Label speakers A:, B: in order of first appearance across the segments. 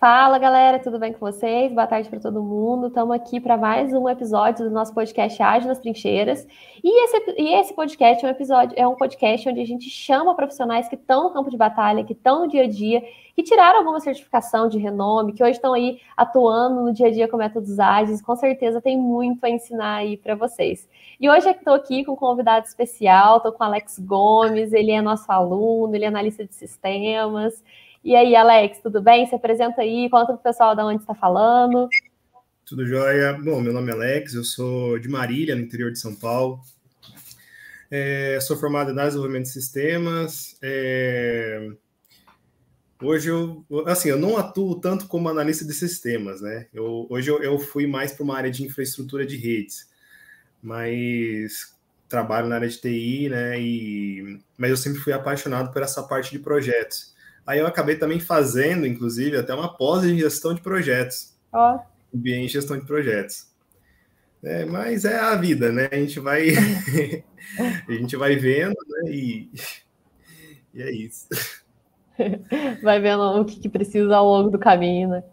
A: Fala, galera, tudo bem com vocês? Boa tarde para todo mundo. Estamos aqui para mais um episódio do nosso podcast Ágil nas Trincheiras. E esse podcast é um podcast onde a gente chama profissionais que estão no campo de batalha, que estão no dia a dia, que tiraram alguma certificação de renome, que hoje estão aí atuando no dia a dia com métodos ágeis. Com certeza tem muito a ensinar aí para vocês. E hoje eu estou aqui com um convidado especial, estou com o Alex Gomes, ele é nosso aluno, ele é analista de sistemas. E aí, Alex, tudo bem? Se apresenta aí, conta para o pessoal de onde está falando.
B: Tudo jóia? Bom, meu nome é Alex, eu sou de Marília, no interior de São Paulo. Sou formado em análise e desenvolvimento de sistemas. Hoje eu não atuo tanto como analista de sistemas, né? Hoje eu fui mais para uma área de infraestrutura de redes, mas trabalho na área de TI, né? Mas eu sempre fui apaixonado por essa parte de projetos. Aí eu acabei também fazendo, inclusive, até uma pós em gestão de projetos. Em gestão de projetos. Mas é a vida, né? A gente vai vendo, né? E é isso.
A: Vai vendo o que precisa ao longo do caminho, né?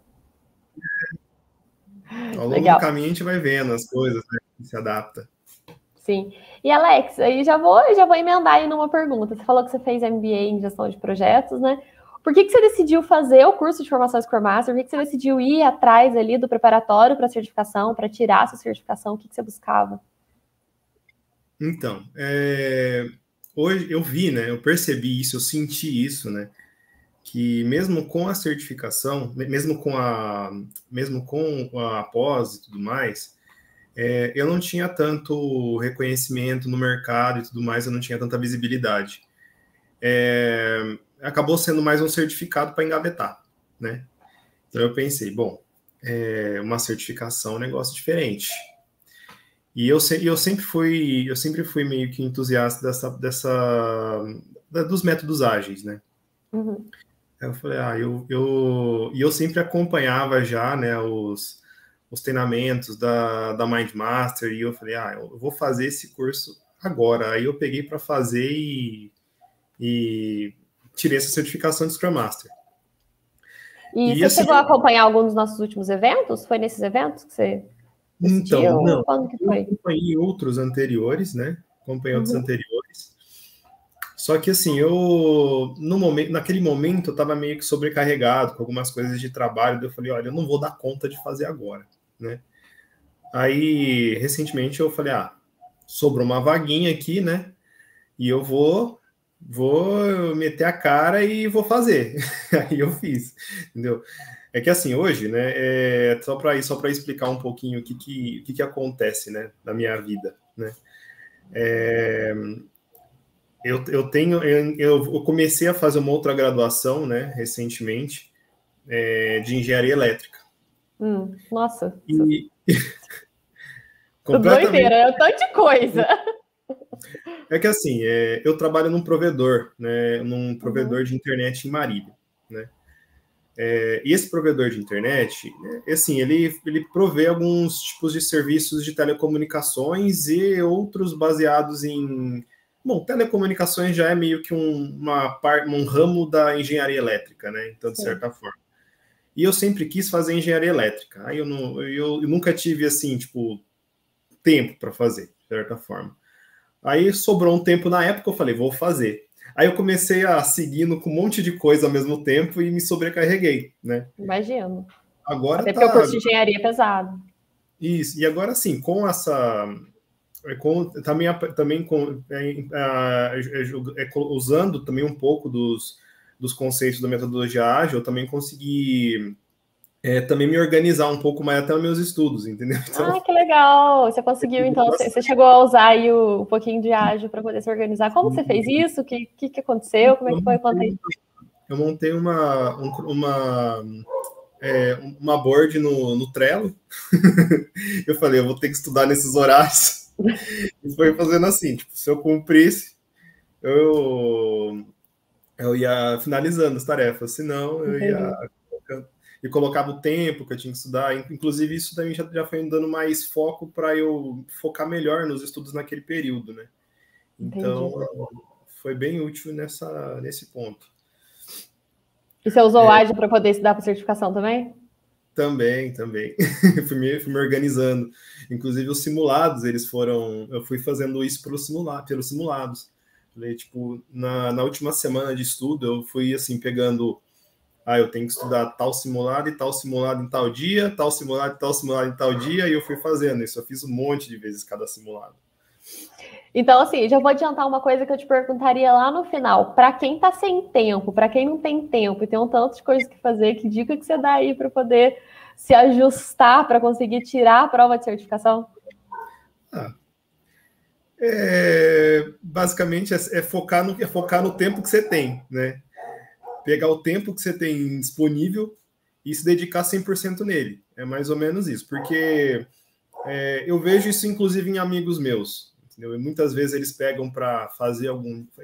B: Ao longo do caminho a gente vai vendo as coisas, né? Se adapta.
A: Sim. E Alex, aí já vou emendar aí numa pergunta. Você falou que você fez MBA em gestão de projetos, né? Por que você decidiu fazer o curso de formação Scrum Master? Por que você decidiu ir atrás ali do preparatório para a certificação, para tirar a sua certificação? O que você buscava?
B: Então, hoje eu vi, né? Eu percebi isso, eu senti isso, né? Que mesmo com a certificação, mesmo com a pós e tudo mais, eu não tinha tanto reconhecimento no mercado e tudo mais, eu não tinha tanta visibilidade. Acabou sendo mais um certificado para engavetar, né? Então eu pensei, bom, uma certificação é um negócio diferente. E eu sempre fui meio que entusiasta dos métodos ágeis, né?
A: Uhum.
B: Eu falei, eu sempre acompanhava já, né, os treinamentos da MindMaster, e eu falei, eu vou fazer esse curso agora. Aí eu peguei para fazer e tirei essa certificação de Scrum Master.
A: E você chegou a acompanhar algum dos nossos últimos eventos? Foi nesses eventos que você assistiu?
B: Então, não.
A: Quando que foi?
B: Eu acompanhei outros anteriores, né? Outros anteriores. Só que assim, naquele momento eu estava meio que sobrecarregado com algumas coisas de trabalho, eu falei, olha, eu não vou dar conta de fazer agora, né? Aí, recentemente eu falei, sobrou uma vaguinha aqui, né? E eu vou meter a cara e vou fazer. Aí eu fiz, entendeu? É que assim, hoje, né, só para explicar um pouquinho o que acontece, né, na minha vida, né? Eu comecei a fazer uma outra graduação, né, recentemente, de engenharia elétrica.
A: Nossa.
B: Completamente.
A: Doideira, é um tanto de coisa.
B: É que assim, eu trabalho num provedor, né, num provedor de internet em Marília, né? E esse provedor de internet, assim, ele provê alguns tipos de serviços de telecomunicações e outros baseados em... Bom, telecomunicações já é meio que um ramo da engenharia elétrica, né? Então, de certa forma. E eu sempre quis fazer engenharia elétrica. Aí eu nunca tive, assim, tipo, tempo para fazer, de certa forma. Aí sobrou um tempo na época, eu falei, vou fazer. Aí eu comecei a seguindo com um monte de coisa ao mesmo tempo e me sobrecarreguei, né?
A: Imagino.
B: Agora
A: até porque o curso de engenharia é pesado.
B: Isso, e agora sim, com essa... usando também um pouco dos conceitos da metodologia ágil, eu também consegui também me organizar um pouco mais até os meus estudos, entendeu?
A: Então, que legal! Você conseguiu, então, você chegou a usar aí um pouquinho de ágil para poder se organizar. Como você fez isso? O que aconteceu? Como é que foi? Conta aí.
B: Eu montei uma board no Trello. Eu falei, eu vou ter que estudar nesses horários. E foi fazendo assim, tipo, se eu cumprisse, eu ia finalizando as tarefas, senão eu ia... E colocava o tempo que eu tinha que estudar. Inclusive, isso também já foi me dando mais foco para eu focar melhor nos estudos naquele período, né? Então, foi bem útil nesse ponto.
A: E você usou o Agile para poder estudar para certificação também?
B: Também. fui me organizando. Inclusive, os simulados, eu fui fazendo isso pelos simulados. Tipo, na última semana de estudo, eu fui, assim, pegando... eu tenho que estudar tal simulado e tal simulado em tal dia, tal simulado e tal simulado em tal dia, e eu fui fazendo isso. Eu fiz um monte de vezes cada simulado.
A: Então, assim, já vou adiantar uma coisa que eu te perguntaria lá no final. Para quem está sem tempo, para quem não tem tempo e tem um tanto de coisas que fazer, que dica que você dá aí para poder se ajustar para conseguir tirar a prova de certificação?
B: Basicamente, é focar no tempo que você tem, né? Pegar o tempo que você tem disponível e se dedicar 100% nele. É mais ou menos isso. Porque eu vejo isso, inclusive, em amigos meus. Entendeu? E muitas vezes eles pegam para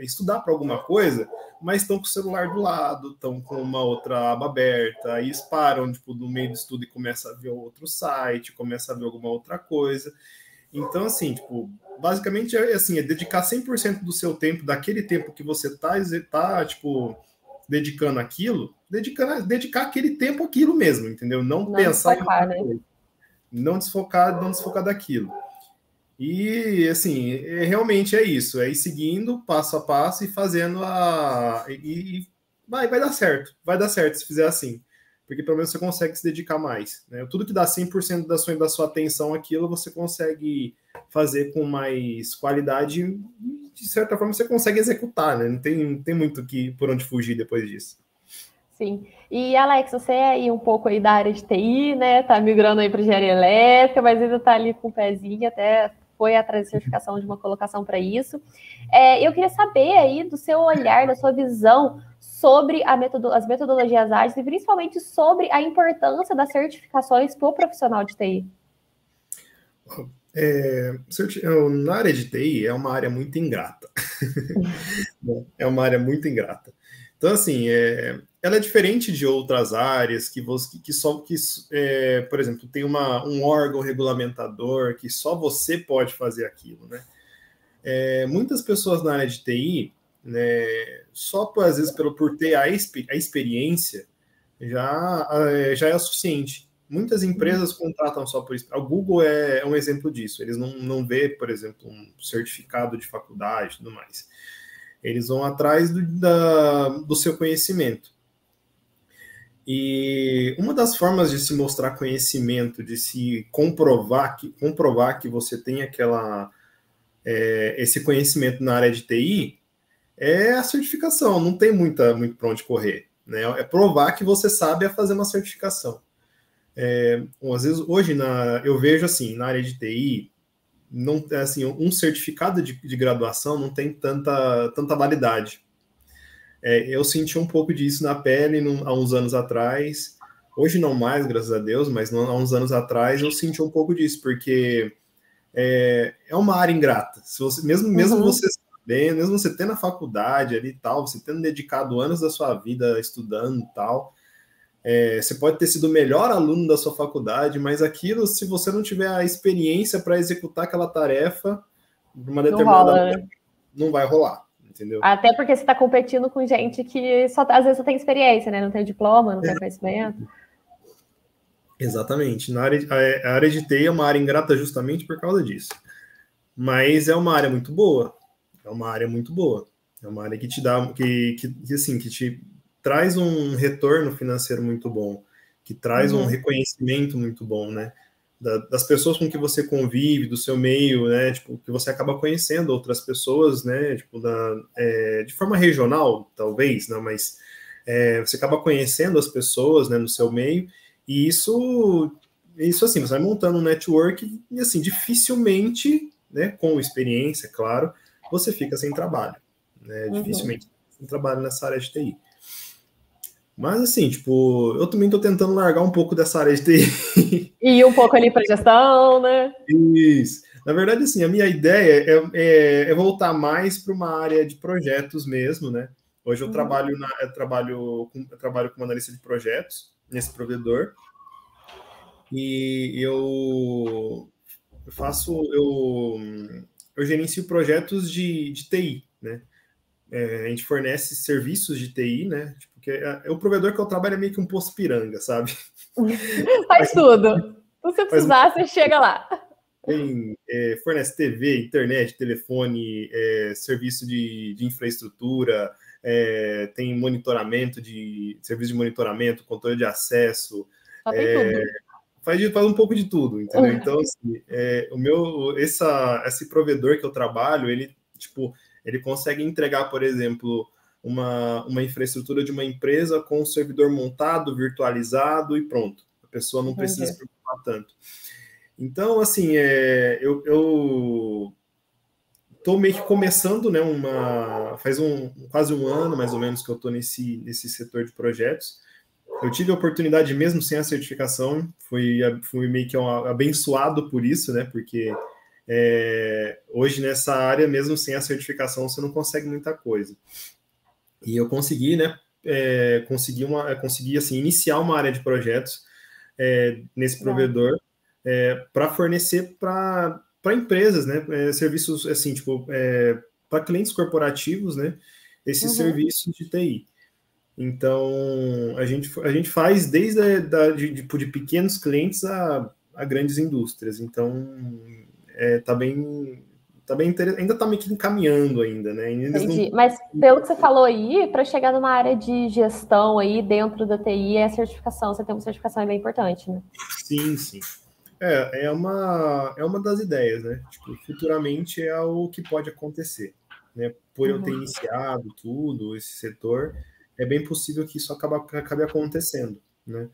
B: estudar para alguma coisa, mas estão com o celular do lado, estão com uma outra aba aberta, aí eles param, tipo, no meio do estudo e começam a ver outro site, começam a ver alguma outra coisa. Então, assim, tipo, basicamente é dedicar 100% do seu tempo, daquele tempo que você tá tipo, dedicando aquilo, dedicar aquele tempo àquilo mesmo, entendeu? Não pensar em outra coisa. Não desfocar daquilo. E, assim, realmente é isso. É ir seguindo passo a passo e fazendo vai dar certo. Vai dar certo se fizer assim. Porque pelo menos você consegue se dedicar mais. Né? Tudo que dá 100% da sua atenção àquilo, você consegue fazer com mais qualidade e, de certa forma, você consegue executar. Né? Não tem muito por onde fugir depois disso.
A: Sim. E, Alex, você é aí um pouco aí da área de TI, né? Tá migrando aí para engenharia elétrica, mas ainda tá ali com o pezinho, até foi atrás de certificação de uma colocação para isso. Eu queria saber aí do seu olhar, da sua visão sobre as metodologias ágeis e principalmente sobre a importância das certificações para o profissional de TI.
B: Na área de TI é uma área muito ingrata. É uma área muito ingrata. Então, assim, ela é diferente de outras áreas por exemplo, tem um órgão regulamentador que só você pode fazer aquilo, né? Muitas pessoas na área de TI, né, só às vezes por ter a experiência, já é o suficiente. Muitas empresas contratam só por isso. O Google é um exemplo disso. Eles não vê, por exemplo, um certificado de faculdade e tudo mais. Eles vão atrás do seu conhecimento. E uma das formas de se mostrar conhecimento, de se comprovar que você tem esse conhecimento na área de TI, é a certificação. Não tem muito para onde correr. Né? É provar que você sabe fazer uma certificação. Às vezes, hoje, eu vejo assim, na área de TI, não, assim, um certificado de graduação não tem tanta validade. Eu senti um pouco disso na pele há uns anos atrás. Hoje não mais, graças a Deus, mas há uns anos atrás eu senti um pouco disso, porque é uma área ingrata. Se você, mesmo você sabendo, mesmo você tendo a faculdade ali e tal, você tendo dedicado anos da sua vida estudando e tal, você pode ter sido o melhor aluno da sua faculdade, mas aquilo, se você não tiver a experiência para executar aquela tarefa, uma determinada hora, não vai rolar. Entendeu?
A: Até porque você está competindo com gente que às vezes só tem experiência, né? Não tem diploma, não tem conhecimento.
B: Exatamente. A área de TI é uma área ingrata justamente por causa disso. Mas é uma área muito boa. É uma área muito boa. É uma área que te dá, que te traz um retorno financeiro muito bom, que traz um reconhecimento muito bom, né? Das pessoas com que você convive, do seu meio, né? Tipo, que você acaba conhecendo outras pessoas, né? Tipo, de forma regional, talvez, né? Mas você acaba conhecendo as pessoas, né? No seu meio, e isso assim, você vai montando um network e, assim, dificilmente, né? Com experiência, claro, você fica sem trabalho, né? Dificilmente sem trabalho nessa área de TI. Mas, assim, tipo, eu também tô tentando largar um pouco dessa área de TI.
A: E um pouco ali para gestão, né?
B: Isso. Na verdade, assim, a minha ideia é voltar mais para uma área de projetos mesmo, né? Hoje eu trabalho como analista de projetos nesse provedor. E eu gerencio projetos de TI, né? A gente fornece serviços de TI, né? Tipo, Porque o provedor que eu trabalho é meio que um poço piranga, sabe?
A: Faz tudo. Se você precisar, você chega lá.
B: Fornece TV, internet, telefone, serviço de infraestrutura, tem monitoramento serviço de monitoramento, controle de acesso.
A: Só tem tudo.
B: Faz um pouco de tudo, entendeu? Então, assim, esse provedor que eu trabalho, ele consegue entregar, por exemplo, uma infraestrutura de uma empresa com um servidor montado, virtualizado e pronto. A pessoa não precisa se preocupar tanto. Então, assim, eu estou meio que começando, né, faz quase um ano, mais ou menos, que eu estou nesse setor de projetos. Eu tive a oportunidade, mesmo sem a certificação, fui meio que abençoado por isso, né, porque hoje nessa área, mesmo sem a certificação, você não consegue muita coisa. E eu consegui, né, consegui assim, iniciar uma área de projetos nesse provedor, para fornecer para empresas, né, serviços assim, tipo, para clientes corporativos, né, esses serviços de TI. Então, a gente faz desde de pequenos clientes a grandes indústrias. Então, tá bem interessante. Ainda está meio que encaminhando ainda, né?
A: Entendi. Mas pelo que você falou aí, para chegar numa área de gestão aí dentro da TI, a certificação, você tem uma certificação é bem importante, né?
B: Sim, sim. É uma das ideias, né? Tipo, futuramente é o que pode acontecer, né? Por eu ter iniciado tudo, esse setor, é bem possível que isso acabe acontecendo, né?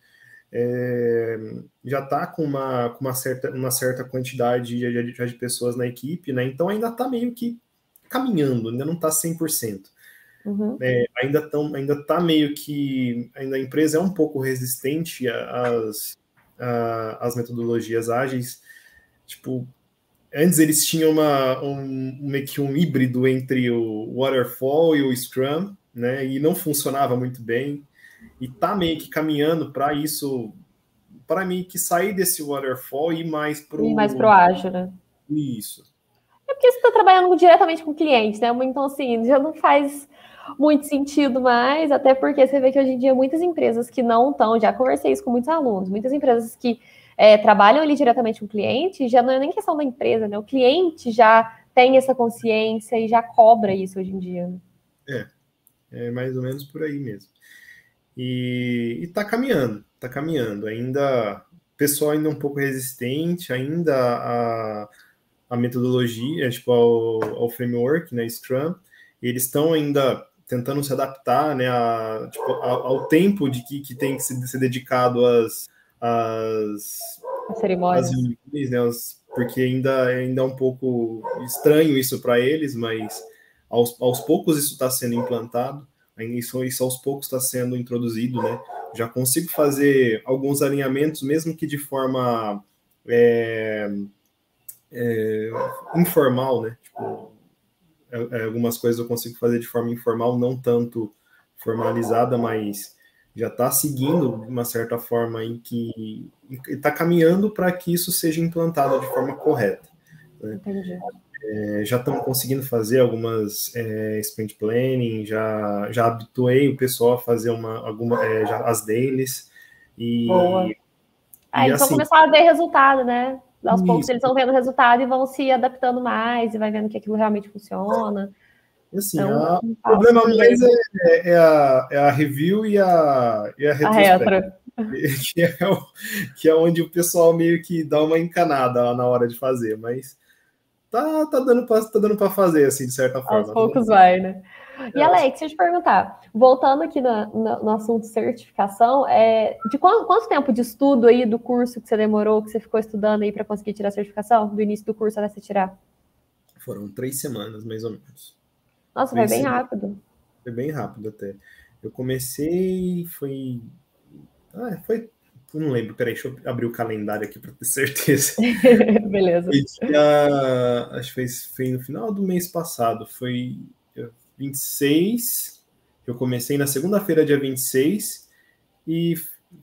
B: Já está com uma certa quantidade de pessoas na equipe, né? Então ainda está meio que caminhando, ainda não está 100%. Ainda está meio que... Ainda a empresa é um pouco resistente às metodologias ágeis. Tipo, antes eles tinham meio que um híbrido entre o Waterfall e o Scrum, né? E não funcionava muito bem. E tá meio que caminhando para isso, para meio que sair desse Waterfall e ir mais
A: pro ágil, né?
B: Isso.
A: É porque você está trabalhando diretamente com clientes, né? Então, assim, já não faz muito sentido mais, até porque você vê que hoje em dia muitas empresas que não estão, já conversei isso com muitos alunos, muitas empresas que trabalham ali diretamente com o cliente, já não é nem questão da empresa, né? O cliente já tem essa consciência e já cobra isso hoje em dia. Né?
B: É mais ou menos por aí mesmo. E tá caminhando. Ainda, o pessoal ainda é um pouco resistente, ainda a metodologia, tipo, ao framework, né, Scrum, eles estão ainda tentando se adaptar, né, ao tempo que tem que ser dedicado às
A: cerimônias,
B: né, porque ainda é um pouco estranho isso para eles, mas aos poucos isso está sendo implantado, isso aos poucos está sendo introduzido, né? Já consigo fazer alguns alinhamentos, mesmo que de forma informal, né? Tipo, algumas coisas eu consigo fazer de forma informal, não tanto formalizada, mas já está seguindo de uma certa forma em que está caminhando para que isso seja implantado de forma correta. Né?
A: Entendi.
B: Já estamos conseguindo fazer algumas sprint planning, já habituei o pessoal a fazer as dailies.
A: Boa. Eles
B: assim,
A: vão começar a ver resultado, né? Aos poucos eles vão vendo resultado e vão se adaptando mais e vai vendo que aquilo realmente funciona.
B: Assim, o problema mais é a review e a retrospectiva, que é onde o pessoal meio que dá uma encanada lá na hora de fazer, mas tá dando para fazer, assim, de certa forma.
A: Aos poucos vai, né? E Alex, deixa eu te perguntar, voltando aqui no assunto certificação, de quanto tempo de estudo aí do curso que você demorou, que você ficou estudando aí para conseguir tirar a certificação? Do início do curso até você tirar?
B: Foram 3 semanas, mais ou menos.
A: Nossa, foi bem rápido.
B: Foi bem rápido até. Eu comecei, não lembro, peraí, deixa eu abrir o calendário aqui para ter certeza.
A: Beleza.
B: Acho que foi no final do mês passado, foi 26, eu comecei na segunda-feira, dia 26, e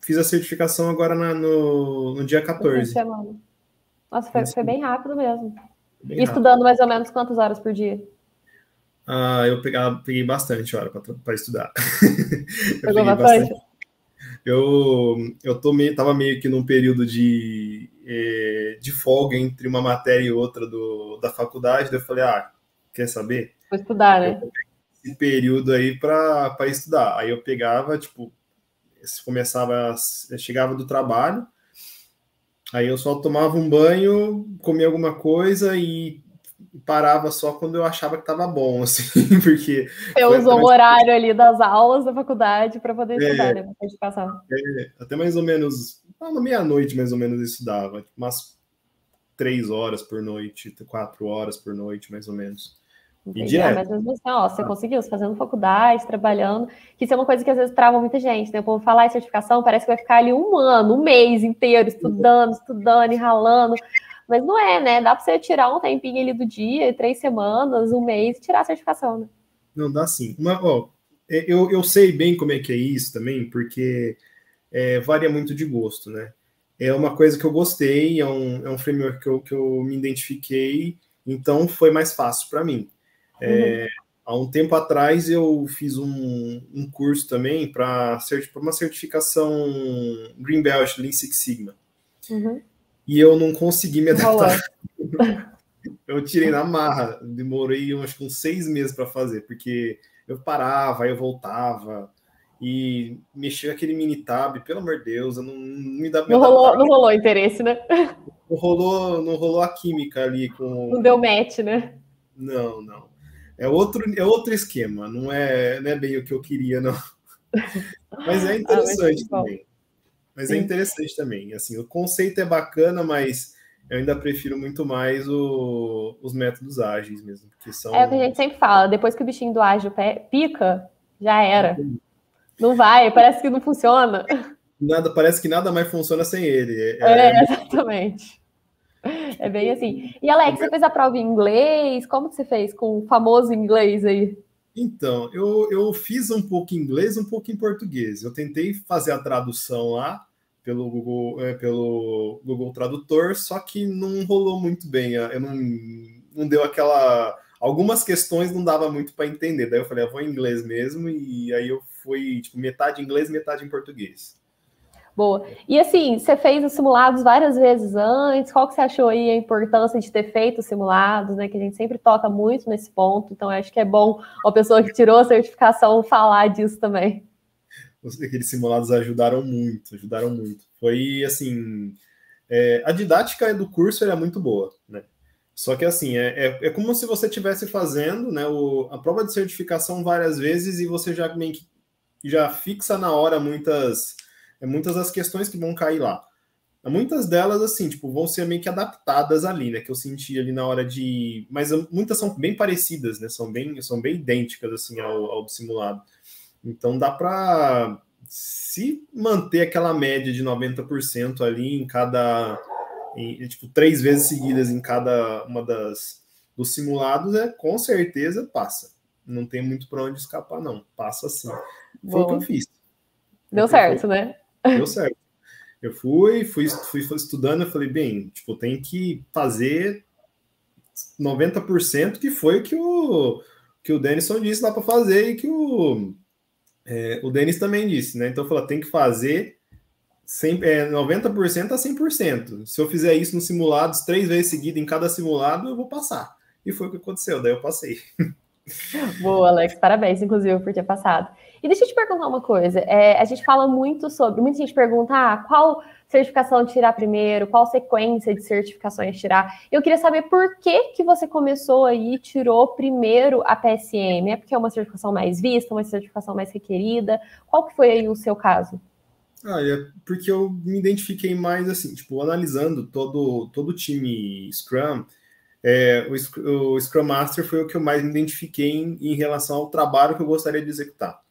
B: fiz a certificação agora no dia 14.
A: Nossa, foi bem rápido mesmo.
B: Bem
A: e estudando mais ou menos quantas horas por dia?
B: Peguei bastante hora para estudar. Eu
A: Pegou
B: peguei
A: bastante?
B: bastante. Tava meio que num período de folga entre uma matéria e outra da faculdade, daí eu falei, quer saber?
A: Vou estudar,
B: Eu
A: né?
B: vou pegar esse período aí para estudar. Aí eu pegava, tipo, chegava do trabalho, aí eu só tomava um banho, comia alguma coisa e parava só quando eu achava que estava bom, assim, porque
A: Você
B: foi
A: usou o horário ali das aulas da faculdade para poder estudar,
B: é,
A: né? Pra dedicação.
B: até mais ou menos, na meia-noite mais ou menos eu estudava, tipo, umas 3 horas por noite, 4 horas por noite, mais ou menos. E
A: Entendi. Ah,
B: direto.
A: mas mesmo assim, ó, você conseguiu, você fazendo faculdade, trabalhando, que isso é uma coisa que às vezes trava muita gente, né? O povo falar em certificação, parece que vai ficar ali um ano, um mês inteiro estudando e ralando. Mas não é, né? Dá para você tirar um tempinho ali do dia, 3 semanas, um mês, e tirar a certificação, né?
B: Não dá sim. Eu sei bem como é que é isso também, porque varia muito de gosto, né? É uma coisa que eu gostei, é um framework que eu me identifiquei, então foi mais fácil para mim.
A: Uhum,
B: Há um tempo atrás eu fiz um curso também para uma certificação Green Belt, Lean Six Sigma,
A: uhum.
B: e eu não consegui me adaptar.
A: Rolou.
B: Eu tirei na marra, demorei acho que uns 6 meses para fazer, porque eu parava, aí eu voltava e mexia aquele mini tab, pelo amor de Deus, eu não me dá para me
A: Não
B: adaptar.
A: rolou, não rolou interesse, né?
B: Não rolou a química ali
A: Não deu
B: com.
A: match, né?
B: Não, não. É outro esquema, não é bem o que eu queria, não. Mas é
A: Ah, mas que
B: interessante
A: bom.
B: também. Mas é
A: Sim.
B: interessante também. Assim, o conceito é bacana, mas eu ainda prefiro muito mais os métodos ágeis mesmo, que
A: É o que a
B: são.
A: gente sempre fala, depois que o bichinho do ágil pica, já era. Não vai, parece que não funciona.
B: Parece que nada mais funciona sem ele.
A: É,
B: Muito,
A: exatamente. É bem assim.
B: tipo,
A: E Alex, você fez a prova em inglês? Como que você fez com o famoso inglês aí?
B: então, eu fiz um pouco em inglês, um pouco em português. Eu tentei fazer a tradução lá pelo Google Tradutor, só que não rolou muito bem. Eu não deu aquela. Algumas questões não dava muito para entender. Daí eu falei, vou em inglês mesmo, e aí eu fui tipo, metade em inglês, metade em português.
A: Boa. E assim, você fez os simulados várias vezes antes. Qual que você achou aí a importância de ter feito os simulados, né? Que a gente sempre toca muito nesse ponto. Então, acho que é bom a pessoa que tirou a certificação falar disso também.
B: Aqueles simulados ajudaram muito, ajudaram muito. Foi assim, a didática do curso é muito boa, né? Só que assim, é como se você estivesse fazendo, né, a prova de certificação várias vezes e você já meio que já fixa na hora muitas das questões que vão cair lá. Muitas delas, assim, tipo, vão ser meio que adaptadas ali, né? Que eu senti ali na hora de. Mas muitas são bem parecidas, né? São bem idênticas, assim, ao do simulado. Então dá para se manter aquela média de 90% ali em cada. Tipo, 3 vezes seguidas em cada uma dos simulados, com certeza passa. Não tem muito para onde escapar, não. Passa sim. Foi o que eu
A: Boa.
B: fiz.
A: Deu certo, né?
B: Deu certo. Eu fui estudando, eu falei, bem, tipo, tem que fazer 90%, que foi o que o Denison disse lá para fazer e que o Denis também disse, né? Então, eu falei, tem que fazer 90% a 100%. Se eu fizer isso nos simulados 3 vezes seguidas em cada simulado, eu vou passar. E foi o que aconteceu, daí eu passei.
A: Boa, Alex, parabéns, inclusive, por ter passado. E deixa eu te perguntar uma coisa. A gente fala muito sobre. Muita gente pergunta qual certificação tirar primeiro, qual sequência de certificações tirar. Eu queria saber por que você começou aí e tirou primeiro a PSM. É porque é uma certificação mais vista, uma certificação mais requerida? Qual que foi aí o seu caso?
B: Porque eu me identifiquei mais assim, tipo, analisando todo o time Scrum. O Scrum Master foi o que eu mais me identifiquei em relação ao trabalho que eu gostaria de executar.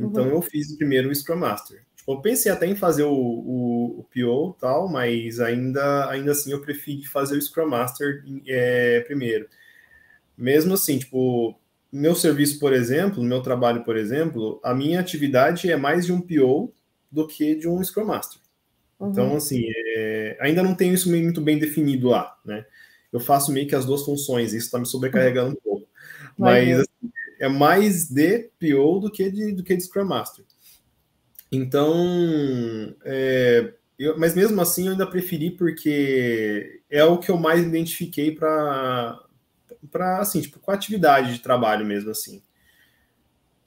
B: Então,
A: Uhum.
B: eu fiz primeiro o Scrum Master. Tipo, eu pensei até em fazer o PO e tal, mas ainda assim eu preferi fazer o Scrum Master primeiro. Mesmo assim, tipo, meu serviço, por exemplo, no meu trabalho, por exemplo, a minha atividade é mais de um PO do que de um Scrum Master. Então,
A: Uhum.
B: assim, ainda não tenho isso muito bem definido lá, né? Eu faço meio que as duas funções, isso está me sobrecarregando um pouco. Mas assim, é mais de PO do que de Scrum Master. Então, mas mesmo assim eu ainda preferi porque é o que eu mais identifiquei para assim, tipo, com a atividade de trabalho mesmo, assim.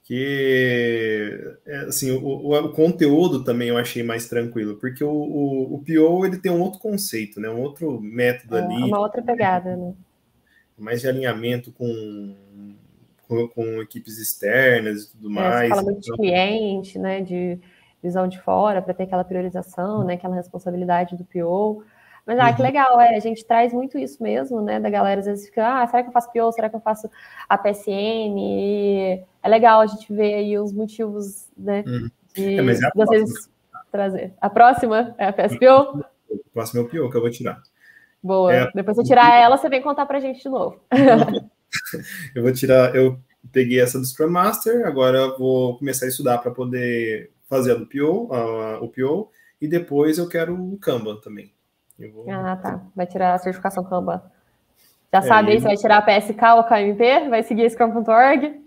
B: Que, assim, o conteúdo também eu achei mais tranquilo, porque o PO, ele tem um outro conceito, né? Um outro método ali.
A: Uma outra pegada, né?
B: Mais de alinhamento com equipes externas e tudo mais.
A: Você fala muito de cliente, né? De visão de fora, para ter aquela priorização, né? Aquela responsabilidade do PO. Mas, que legal, a gente traz muito isso mesmo, né, da galera, às vezes fica, será que eu faço PO, será que eu faço a PSN? E é legal a gente ver aí os motivos, né, de vocês trazer. A próxima é a PSPO?
B: O próximo é o PO que eu vou tirar.
A: Boa, depois você tirar ela, você vem contar pra gente de novo.
B: Eu vou tirar, eu peguei essa do Scrum Master, agora eu vou começar a estudar para poder fazer a do PO, o PO, e depois eu quero o Kanban também.
A: Tá. Vai tirar a certificação Kanban. Já sabe aí se vai tirar a PSK ou a KMP? Vai seguir Scrum.org?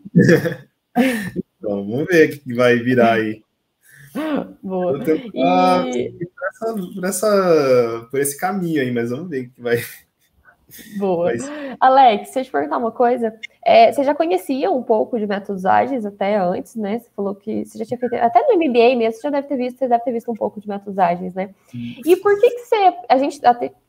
B: Então, vamos ver o que vai virar aí.
A: Boa.
B: Por esse caminho aí, mas vamos ver o que vai.
A: Boa. Alex, deixa eu te perguntar uma coisa. Você já conhecia um pouco de métodos ágeis até antes, né? Você falou que você já tinha feito, até no MBA mesmo, você deve ter visto um pouco de métodos ágeis, né? E por que a gente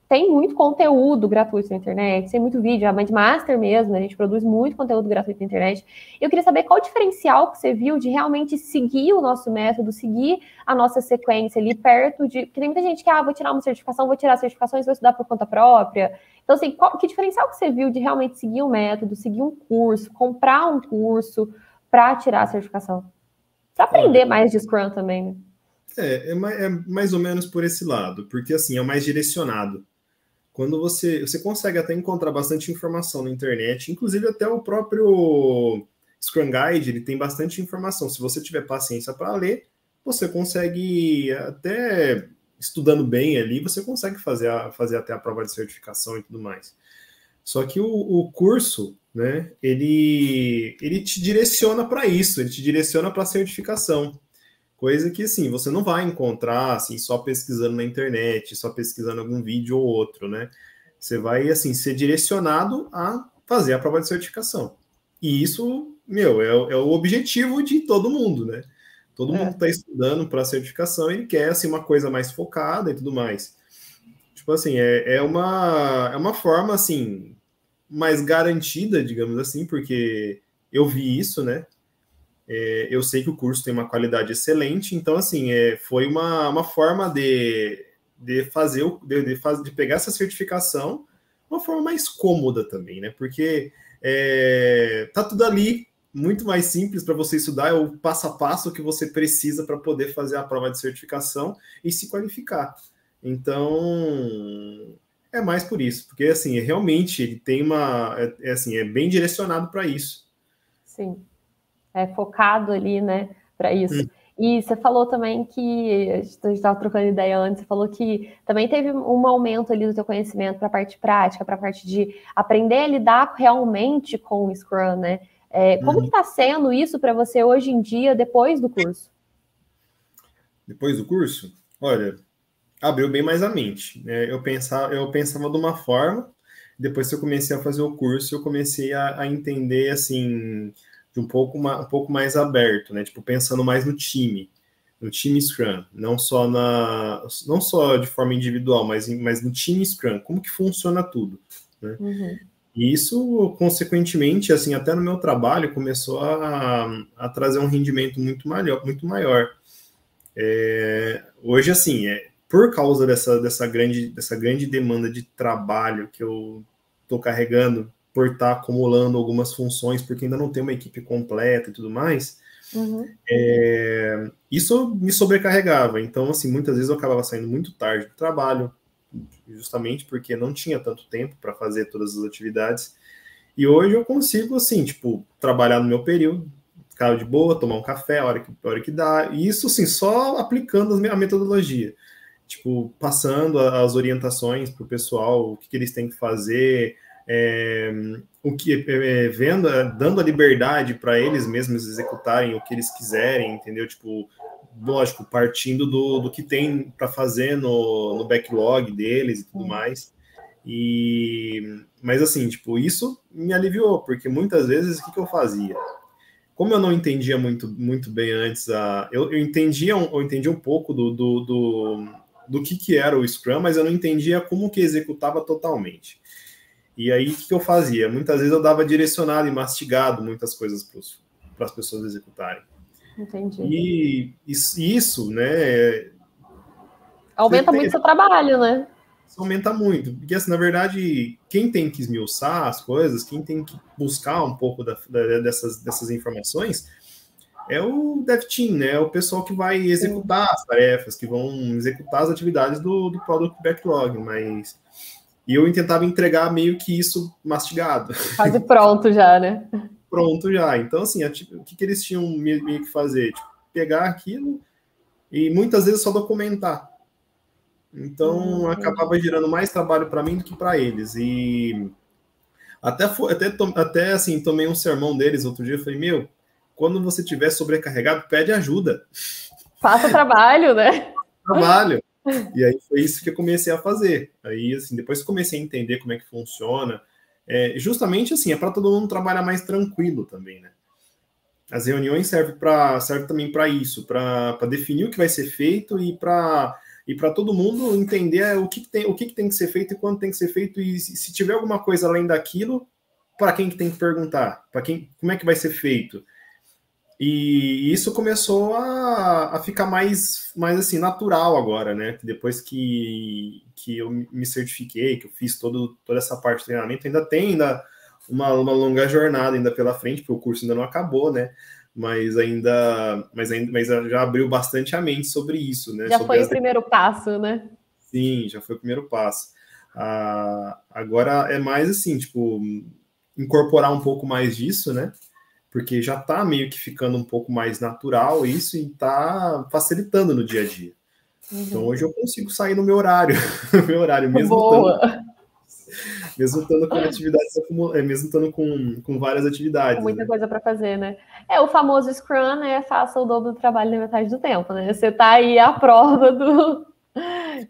A: tem muito conteúdo gratuito na internet, tem muito vídeo, a Mindmaster mesmo, a gente produz muito conteúdo gratuito na internet. Eu queria saber qual o diferencial que você viu de realmente seguir o nosso método, seguir a nossa sequência ali perto de... Porque tem muita gente que, vou tirar uma certificação, vou tirar certificações, vou estudar por conta própria. Então, assim, que diferencial que você viu de realmente seguir um método, seguir um curso, comprar um curso para tirar a certificação? Para aprender mais de Scrum também, né?
B: É mais ou menos por esse lado, porque assim, é mais direcionado. Quando você consegue até encontrar bastante informação na internet, inclusive até o próprio Scrum Guide, ele tem bastante informação. Se você tiver paciência para ler, você consegue, até estudando bem ali, você consegue fazer até a prova de certificação e tudo mais. Só que o curso, né, ele te direciona para isso, ele te direciona para a certificação. Coisa que, assim, você não vai encontrar, assim, só pesquisando na internet, só pesquisando algum vídeo ou outro, né? Você vai, assim, ser direcionado a fazer a prova de certificação. E isso, é o objetivo de todo mundo, né? Todo mundo está estudando para a certificação e quer, assim, uma coisa mais focada e tudo mais. Tipo assim, é uma forma, assim, mais garantida, digamos assim, porque eu vi isso, né? Eu sei que o curso tem uma qualidade excelente, então, assim, foi uma forma de pegar essa certificação de uma forma mais cômoda também, né? Porque tá tudo ali, muito mais simples para você estudar, é o passo a passo que você precisa para poder fazer a prova de certificação e se qualificar. Então, é mais por isso, porque, assim, realmente ele tem é bem direcionado para isso.
A: Sim. Focado ali, né, para isso. E você falou também que, a gente estava trocando ideia antes, você falou que também teve um aumento ali do teu conhecimento para a parte prática, para a parte de aprender a lidar realmente com o Scrum, né? Como que está sendo isso para você hoje em dia, depois do curso?
B: Depois do curso? Olha, abriu bem mais a mente. Eu pensava de uma forma, depois que eu comecei a fazer o curso, eu comecei a entender, assim, de um pouco mais aberto, né? Tipo, pensando mais no time Scrum, não só de forma individual, mas no time Scrum, como que funciona tudo, né? E isso, consequentemente, assim, até no meu trabalho, começou a trazer um rendimento muito maior. Hoje, assim, por causa dessa grande demanda de trabalho que eu estou carregando, por estar acumulando algumas funções, porque ainda não tem uma equipe completa e tudo mais, isso me sobrecarregava. Então, assim, muitas vezes eu acabava saindo muito tarde do trabalho, justamente porque não tinha tanto tempo para fazer todas as atividades. E hoje eu consigo, assim, tipo, trabalhar no meu período, ficar de boa, tomar um café a hora que dá. E isso, assim, só aplicando a metodologia. Tipo, passando as orientações para o pessoal, o que eles têm que fazer, dando a liberdade para eles mesmos executarem o que eles quiserem, entendeu? Tipo, lógico, partindo do que tem para fazer no backlog deles e tudo mais. Mas assim, tipo, isso me aliviou, porque muitas vezes o que eu fazia? Como eu não entendia muito bem antes, eu entendia um pouco do que era o Scrum, mas eu não entendia como que executava totalmente. E aí, o que eu fazia? Muitas vezes eu dava direcionado e mastigado muitas coisas para as pessoas executarem.
A: Entendi.
B: E isso, né?
A: Aumenta muito o seu trabalho, né?
B: Isso aumenta muito. Porque, assim, na verdade, quem tem que esmiuçar as coisas, quem tem que buscar um pouco dessas informações, é o Dev Team, né? É o pessoal que vai executar as tarefas, que vão executar as atividades do Product Backlog, mas... E eu tentava entregar meio que isso mastigado.
A: Quase pronto já, né?
B: Pronto já. Então, assim, o que eles tinham meio que fazer? Tipo, pegar aquilo e muitas vezes só documentar. Então, acabava gerando mais trabalho para mim do que para eles. E até assim, tomei um sermão deles outro dia. Eu falei, meu, quando você estiver sobrecarregado, pede ajuda.
A: Faça trabalho, né?
B: Trabalho. E aí foi isso que eu comecei a fazer. Aí, assim, depois que comecei a entender como é que funciona, justamente assim, é para todo mundo trabalhar mais tranquilo também, né? As reuniões servem também para isso, para definir o que vai ser feito e para todo mundo entender o que tem que ser feito e quando tem que ser feito, e se tiver alguma coisa além daquilo, para quem que tem que perguntar, como é que vai ser feito. E isso começou a ficar mais assim, natural agora, né? Depois que eu me certifiquei, que eu fiz toda essa parte de treinamento, ainda tem uma longa jornada ainda pela frente, porque o curso ainda não acabou, né? Mas já abriu bastante a mente sobre isso, né?
A: Já foi o primeiro passo, né?
B: Sim, já foi o primeiro passo. Agora é mais assim, tipo, incorporar um pouco mais disso, né? Porque já está meio que ficando um pouco mais natural isso e está facilitando no dia a dia. Então hoje eu consigo sair no meu horário, mesmo estando com atividades, mesmo estando com várias atividades.
A: Com muita coisa para fazer, né? O famoso Scrum, né? Faça o dobro do trabalho na metade do tempo, né? Você está aí à prova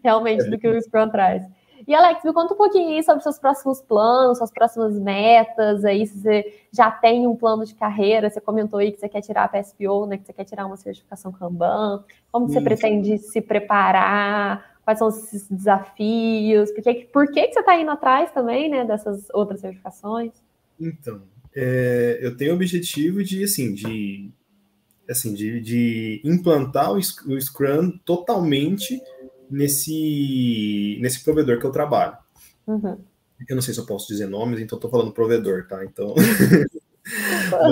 A: realmente do que o Scrum traz. E, Alex, me conta um pouquinho aí sobre seus próximos planos, suas próximas metas, aí se você já tem um plano de carreira, você comentou aí que você quer tirar a PSPO, né, que você quer tirar uma certificação Kanban, como você pretende se preparar, quais são os desafios, por que você está indo atrás também, né, dessas outras certificações?
B: Então, eu tenho o objetivo de implantar o Scrum totalmente nesse provedor que eu trabalho.
A: Uhum.
B: Eu não sei se eu posso dizer nomes, então estou falando provedor, tá? Então.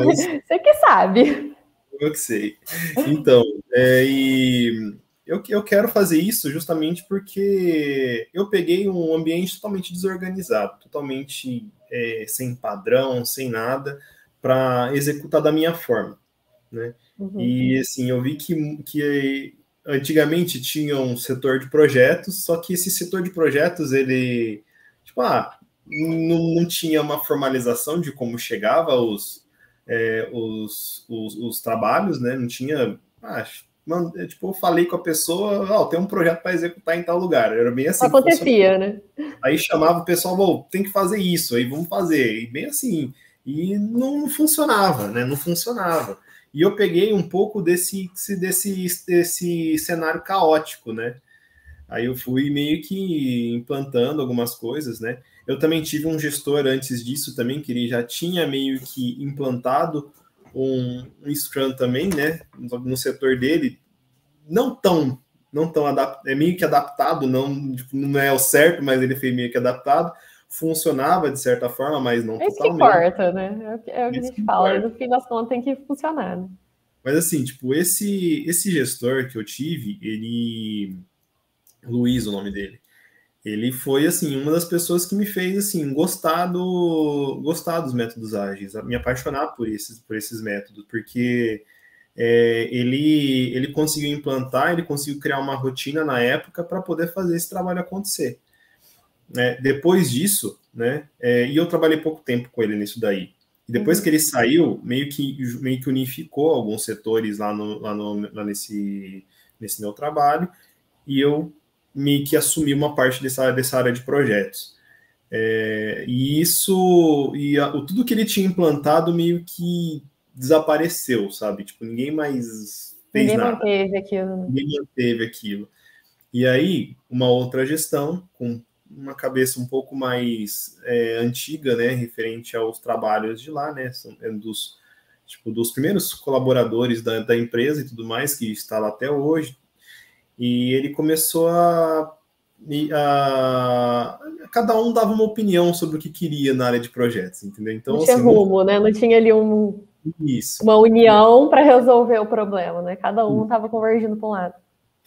A: Mas... Você que sabe.
B: Eu que sei. Então, eu quero fazer isso justamente porque eu peguei um ambiente totalmente desorganizado, totalmente sem padrão, sem nada, para executar da minha forma, né?
A: Uhum.
B: E assim, eu vi que antigamente tinha um setor de projetos, só que esse setor de projetos, ele, tipo, não tinha uma formalização de como chegava os trabalhos, né? Não tinha. Eu falei com a pessoa, tem um projeto para executar em tal lugar. Era bem assim.
A: Acontecia, né?
B: Aí chamava o pessoal, tem que fazer isso, aí vamos fazer. E bem assim. E não funcionava, né? Não funcionava. E eu peguei um pouco desse cenário caótico, né? Aí eu fui meio que implantando algumas coisas, né? Eu também tive um gestor antes disso também, que ele já tinha meio que implantado um Scrum também, né? No setor dele, não tão meio que adaptado, não é o certo, mas ele fez meio que adaptado. Funcionava de certa forma, mas não totalmente.
A: É isso que importa, né? É o que a gente fala. No fim das contas tem que funcionar, né?
B: Mas assim, tipo, esse gestor que eu tive, Luiz, o nome dele. Ele foi, assim, uma das pessoas que me fez, assim, gostar dos métodos ágeis, me apaixonar por esses métodos, porque ele conseguiu implantar, ele conseguiu criar uma rotina na época para poder fazer esse trabalho acontecer. né, depois disso, né, e eu trabalhei pouco tempo com ele nisso daí. E depois que ele saiu, meio que unificou alguns setores lá nesse meu trabalho, e eu meio que assumi uma parte dessa área de projetos. Tudo que ele tinha implantado meio que desapareceu, sabe? Tipo, ninguém mais fez nada.
A: Manteve aquilo.
B: Ninguém manteve aquilo. E aí, uma outra gestão, com uma cabeça um pouco mais antiga, né, referente aos trabalhos de lá, né, dos primeiros colaboradores da empresa e tudo mais, que está lá até hoje, e ele começou cada um dava uma opinião sobre o que queria na área de projetos, entendeu? Então,
A: não tinha rumo, né? Não tinha ali uma união para resolver o problema, né? Cada um estava convergindo para um lado.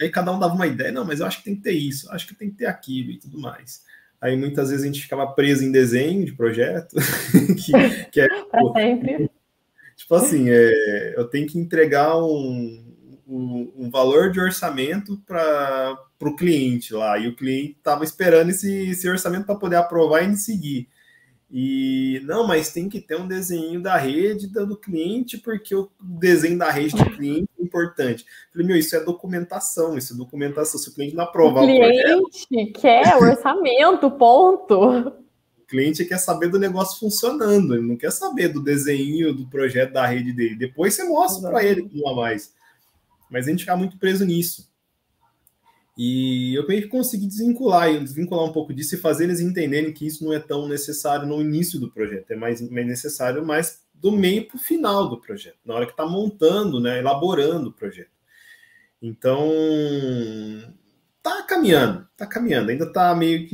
B: Aí cada um dava uma ideia, não, mas eu acho que tem que ter isso, acho que tem que ter aquilo e tudo mais. Aí muitas vezes a gente ficava preso em desenho de projeto, que é
A: para sempre.
B: Tipo assim, eu tenho que entregar um valor de orçamento para o cliente lá, e o cliente estava esperando esse orçamento para poder aprovar e seguir. E não, mas tem que ter um desenho da rede do cliente, porque o desenho da rede do cliente é importante. Eu falei, isso é documentação. Se o cliente não aprovar
A: o cliente quer orçamento, ponto.
B: O cliente quer saber do negócio funcionando, ele não quer saber do desenho do projeto da rede dele. Depois você mostra para ele como a mais. Mas a gente fica muito preso nisso. E eu meio que consegui desvincular um pouco disso e fazer eles entenderem que isso não é tão necessário no início do projeto, é mais necessário mais do meio para o final do projeto, na hora que está montando, né, elaborando o projeto. Então, tá caminhando, ainda tá meio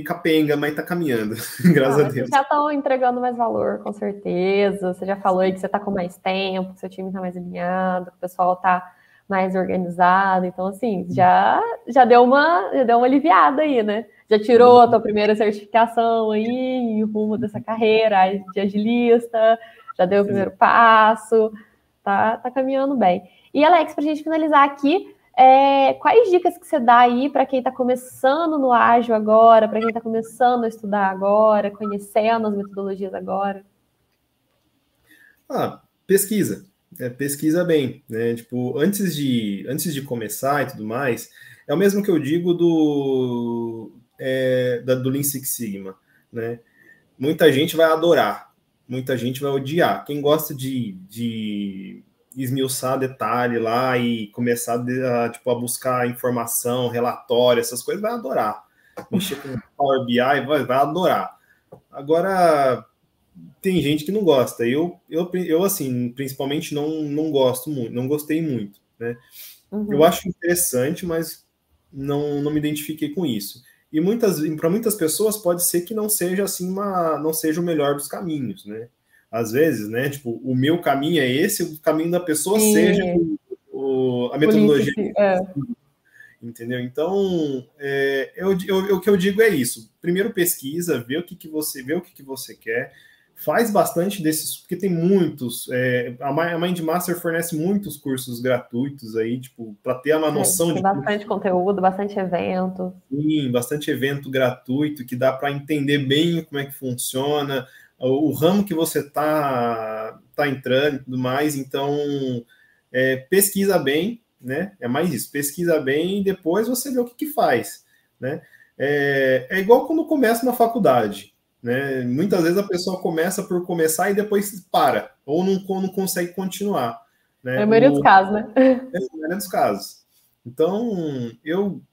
B: capenga, mas tá caminhando, graças a Deus.
A: Vocês já estão entregando mais valor, com certeza, você já falou aí que você tá com mais tempo, que seu time tá mais alinhado, que o pessoal tá mais organizado, então assim, já deu uma aliviada aí, né? Já tirou a tua primeira certificação aí, em rumo dessa carreira de agilista, já deu o primeiro passo, tá caminhando bem. E Alex, pra gente finalizar aqui, quais dicas que você dá aí para quem está começando no ágil agora, para quem está começando a estudar agora, conhecendo as metodologias agora?
B: Pesquisa. Pesquisa bem, né? Tipo, antes de começar e tudo mais, é o mesmo que eu digo do Lean Six Sigma, né? Muita gente vai adorar, muita gente vai odiar. Quem gosta de esmiuçar detalhe lá e começar a buscar informação, relatório, essas coisas, vai adorar. Mexer com Power BI, vai adorar. Agora, tem gente que não gosta. Eu assim, principalmente não gosto muito, não gostei muito, né? Eu acho interessante, mas não me identifiquei com isso. E para muitas pessoas pode ser que não seja assim não seja o melhor dos caminhos, né? Às vezes, né? Tipo, o meu caminho é esse, o caminho da pessoa seja a metodologia. Entendeu? Então, o que eu digo é isso. Primeiro pesquisa, vê o que você quer. Faz bastante desses, porque tem muitos. A MindMaster fornece muitos cursos gratuitos aí, tipo, para ter uma noção
A: de. Tem bastante conteúdo, bastante evento.
B: Sim, bastante evento gratuito que dá para entender bem como é que funciona, o ramo que você tá entrando e tudo mais. Então, pesquisa bem, né? É mais isso, pesquisa bem e depois você vê o que faz, né? É igual quando começa na faculdade. Né? Muitas vezes a pessoa começa por começar e depois para, ou não consegue continuar. Né?
A: É a maioria dos casos, né?
B: É a maioria dos casos. Então,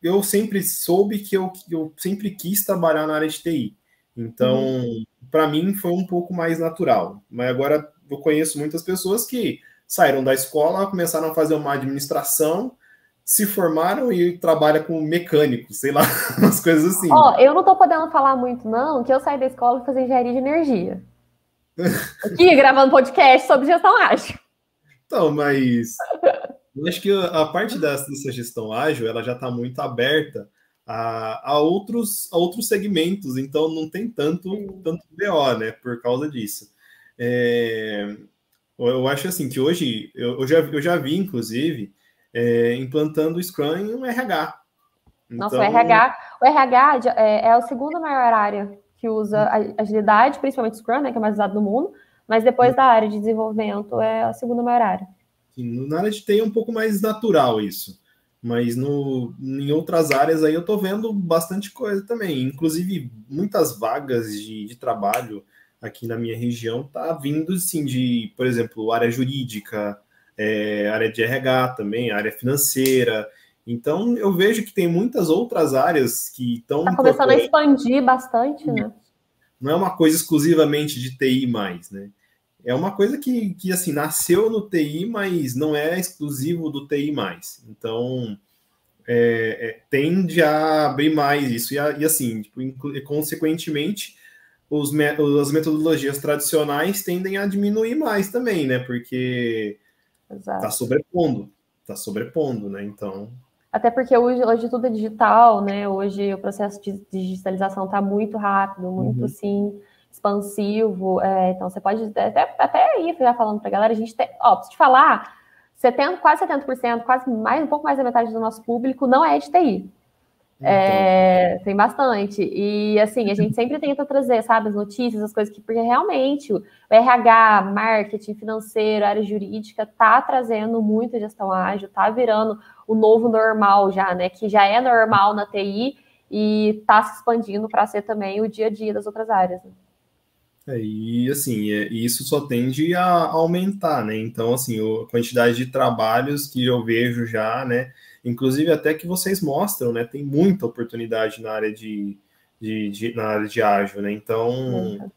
B: eu sempre soube que eu sempre quis trabalhar na área de TI. Então, para mim foi um pouco mais natural. Mas agora eu conheço muitas pessoas que saíram da escola, começaram a fazer uma administração, se formaram e trabalham como mecânico, sei lá, umas coisas assim.
A: Eu não tô podendo falar muito, não, que eu saí da escola e fazer engenharia de energia. Aqui, gravando podcast sobre gestão ágil.
B: Então, mas eu acho que a parte dessa gestão ágil, ela já está muito aberta a outros segmentos, então não tem tanto BO, né, por causa disso. Eu acho assim que hoje, eu já vi, inclusive, implantando o Scrum em um RH.
A: Nossa, o RH, O RH é a segunda maior área que usa agilidade, principalmente o Scrum, né, que é mais usado no mundo, mas depois da área de desenvolvimento é a segunda maior área.
B: Na área de TI é um pouco mais natural isso, mas em outras áreas aí eu tô vendo bastante coisa também, inclusive muitas vagas de trabalho aqui na minha região tá vindo, assim, de, por exemplo, área jurídica, área de RH também, área financeira. Então, eu vejo que tem muitas outras áreas que estão
A: Tá começando a expandir bastante, né?
B: Não é uma coisa exclusivamente de TI mais, né? É uma coisa que assim, nasceu no TI, mas não é exclusivo do TI mais. Então, tende a abrir mais isso. E assim, tipo, consequentemente, as metodologias tradicionais tendem a diminuir mais também, né? Porque está sobrepondo, né? Então...
A: Até porque hoje tudo é digital, né? Hoje o processo de digitalização está muito rápido, muito assim, expansivo. Então você pode até ir já falando para a galera, a gente tem, preciso te falar, quase 70%, um pouco mais da metade do nosso público não é de TI. Tem bastante. E assim, a gente sempre tenta trazer, sabe, as notícias, as coisas porque realmente o RH, marketing, financeiro, área jurídica tá trazendo muita gestão ágil, tá virando o novo normal já, né? Que já é normal na TI e tá se expandindo para ser também o dia a dia das outras áreas. Né?
B: E assim, isso só tende a aumentar, né? Então, assim, a quantidade de trabalhos que eu vejo já, né? Inclusive até que vocês mostram, né? Tem muita oportunidade na área na área de ágil, né? Então,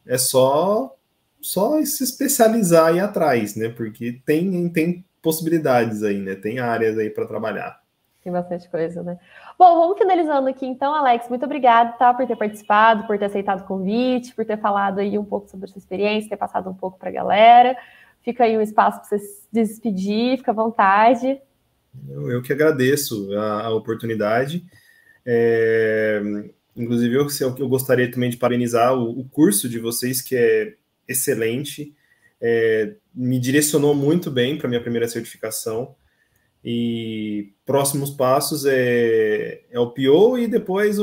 B: é só se especializar aí atrás, né? Porque tem possibilidades aí, né? Tem áreas aí para trabalhar.
A: Tem bastante coisa, né? Bom, vamos finalizando aqui então, Alex. Muito obrigada, tá, por ter participado, por ter aceitado o convite, por ter falado aí um pouco sobre a sua experiência, ter passado um pouco para a galera. Fica aí um espaço para você se despedir, fica à vontade.
B: Eu que agradeço a oportunidade. Inclusive, eu gostaria também de parabenizar o curso de vocês, que é excelente. Me direcionou muito bem para minha primeira certificação. E próximos passos é o PO e depois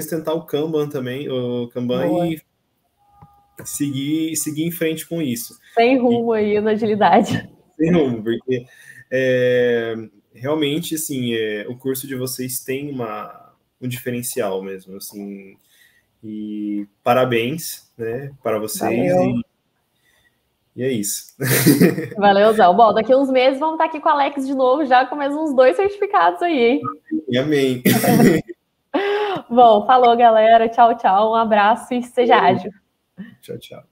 B: tentar o Kanban também, e seguir em frente com isso.
A: Sem rumo aí na agilidade.
B: Sem rumo, porque realmente, assim, o curso de vocês tem um diferencial mesmo, assim, e parabéns, né, para vocês. E é isso.
A: Valeuzão. Bom, daqui a uns meses vamos estar aqui com o Alex de novo, já com mais uns 2 certificados aí, hein?
B: Amém.
A: Bom, falou, galera. Tchau, tchau. Um abraço e seja ágil.
B: Tchau, tchau.